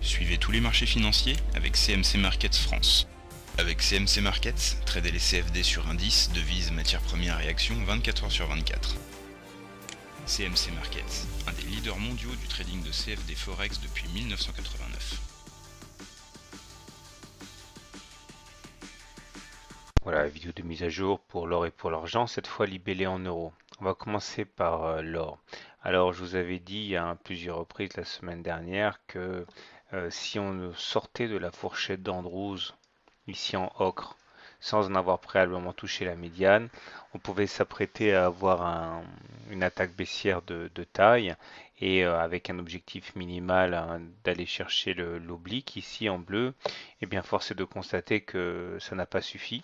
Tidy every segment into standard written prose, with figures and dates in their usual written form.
Suivez tous les marchés financiers avec CMC Markets France. Avec CMC Markets, tradez les CFD sur indices, devises, matières premières et actions 24 heures sur 24. CMC Markets, un des leaders mondiaux du trading de CFD Forex depuis 1989. Voilà, la vidéo de mise à jour pour l'or et pour l'argent, cette fois libellé en euros. On va commencer par l'or. Alors, je vous avais dit à plusieurs reprises la semaine dernière que si on sortait de la fourchette d'Andrews, ici en ocre, sans en avoir préalablement touché la médiane, on pouvait s'apprêter à avoir une attaque baissière de taille et avec un objectif minimal d'aller chercher l'oblique ici en bleu. Et bien force est de constater que ça n'a pas suffi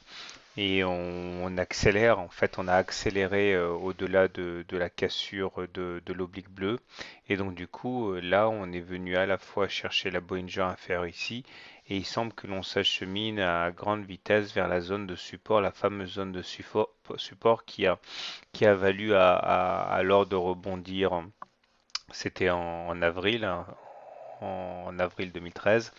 et on accélère, en fait on a accéléré au-delà de la cassure de l'oblique bleu et donc du coup là on est venu à la fois chercher la Bollinger inférieure ici et il semble que l'on s'achemine à grande vitesse vers la zone de support, la fameuse zone de support qui a valu à l'or de rebondir, c'était en avril, hein, en avril 2013.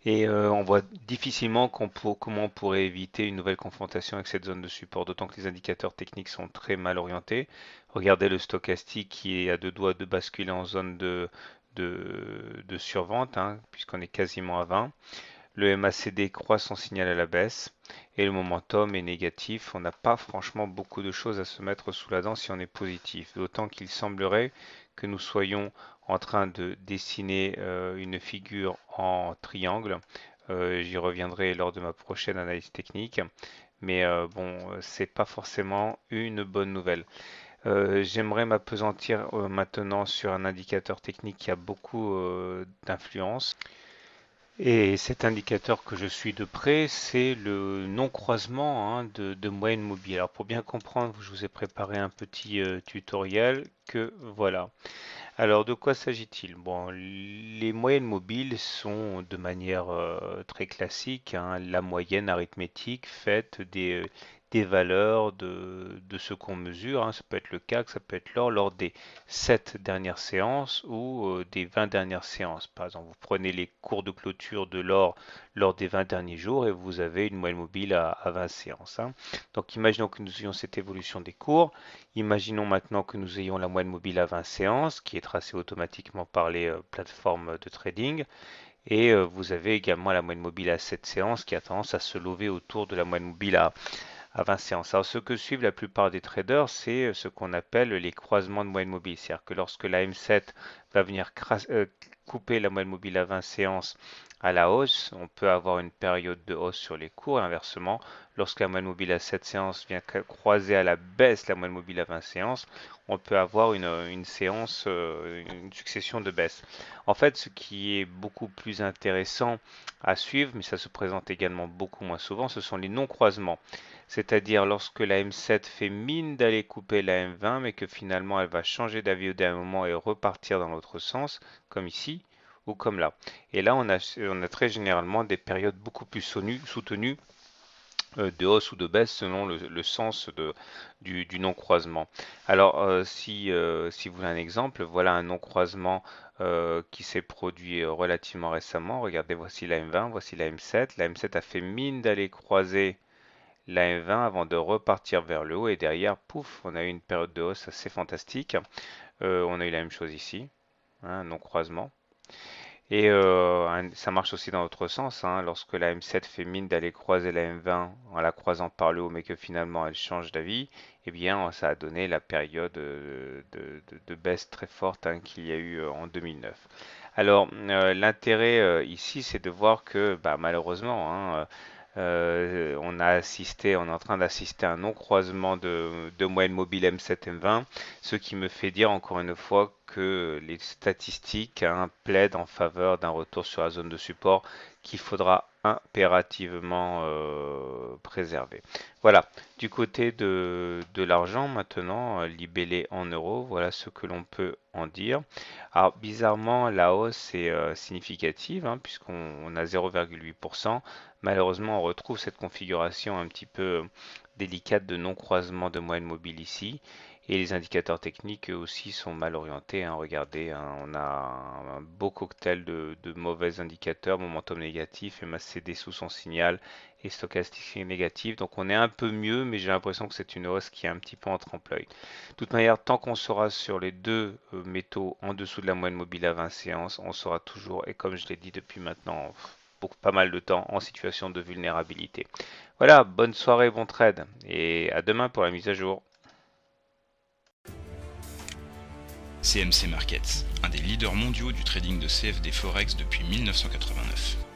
Et on voit difficilement comment on pourrait éviter une nouvelle confrontation avec cette zone de support, d'autant que les indicateurs techniques sont très mal orientés. Regardez le stochastique qui est à deux doigts de basculer en zone de survente, hein, puisqu'on est quasiment à 20. Le MACD croît son signal à la baisse et le momentum est négatif. On n'a pas franchement beaucoup de choses à se mettre sous la dent si on est positif. D'autant qu'il semblerait que nous soyons en train de dessiner une figure en triangle. J'y reviendrai lors de ma prochaine analyse technique. Mais bon, c'est pas forcément une bonne nouvelle. J'aimerais m'appesantir maintenant sur un indicateur technique qui a beaucoup d'influence. Et cet indicateur que je suis de près, c'est le non-croisement, hein, de moyenne mobile. Alors pour bien comprendre, je vous ai préparé un petit tutoriel que voilà. Alors de quoi s'agit-il? Bon, les moyennes mobiles sont de manière très classique, hein, la moyenne arithmétique faite des valeurs de ce qu'on mesure, hein. Ça peut être le CAC, ça peut être l'or lors des 7 dernières séances ou des 20 dernières séances. Par exemple, vous prenez les cours de clôture de l'or lors des 20 derniers jours et vous avez une moyenne mobile à 20 séances, hein. Donc imaginons que nous ayons cette évolution des cours. Imaginons maintenant que nous ayons la moyenne mobile à 20 séances qui est tracée automatiquement par les plateformes de trading et vous avez également la moyenne mobile à 7 séances qui a tendance à se lever autour de la moyenne mobile à 20 séances. Alors ce que suivent la plupart des traders, c'est ce qu'on appelle les croisements de moyenne mobile. C'est-à-dire que lorsque la M7 va venir couper la moyenne mobile à 20 séances à la hausse, on peut avoir une période de hausse sur les cours. Et inversement, lorsque la moyenne mobile à 7 séances vient croiser à la baisse la moyenne mobile à 20 séances, on peut avoir une séance, une succession de baisses. En fait, ce qui est beaucoup plus intéressant à suivre, mais ça se présente également beaucoup moins souvent, ce sont les non-croisements. C'est-à-dire lorsque la M7 fait mine d'aller couper la M20, mais que finalement elle va changer d'avis au dernier moment et repartir dans l'autre sens, comme ici ou comme là. Et là, on a très généralement des périodes beaucoup plus soutenues de hausse ou de baisse selon le sens du non-croisement. Alors, si vous voulez un exemple, voilà un non-croisement qui s'est produit relativement récemment. Regardez, voici la M20, voici la M7. La M7 a fait mine d'aller croiser la M20 avant de repartir vers le haut et derrière, pouf, on a eu une période de hausse assez fantastique. On a eu la même chose ici, hein, non-croisement. Et ça marche aussi dans l'autre sens, hein, lorsque la M7 fait mine d'aller croiser la M20 en la croisant par le haut, mais que finalement elle change d'avis, eh bien ça a donné la période de baisse très forte, hein, qu'il y a eu en 2009. Alors l'intérêt ici, c'est de voir que bah, malheureusement, hein, on est en train d'assister à un non-croisement de moyenne mobile M7-M20, ce qui me fait dire encore une fois que les statistiques, hein, plaident en faveur d'un retour sur la zone de support qu'il faudra impérativement préserver. Voilà, du côté de l'argent maintenant, libellé en euros, voilà ce que l'on peut en dire. Alors bizarrement, la hausse est significative, hein, puisqu'on a 0,8%. Malheureusement, on retrouve cette configuration un petit peu délicate de non-croisement de moyenne mobile ici. Et les indicateurs techniques eux aussi sont mal orientés, hein. Regardez, hein, on a un beau cocktail de mauvais indicateurs, momentum négatif, MACD sous son signal et stochastique négatif. Donc on est un peu mieux, mais j'ai l'impression que c'est une hausse qui est un petit peu en trompe-l'œil. De toute manière, tant qu'on sera sur les deux métaux en dessous de la moyenne mobile à 20 séances, on sera toujours, et comme je l'ai dit depuis maintenant pas mal de temps, en situation de vulnérabilité. Voilà, bonne soirée, bon trade, et à demain pour la mise à jour. CMC Markets, un des leaders mondiaux du trading de CFD Forex depuis 1989.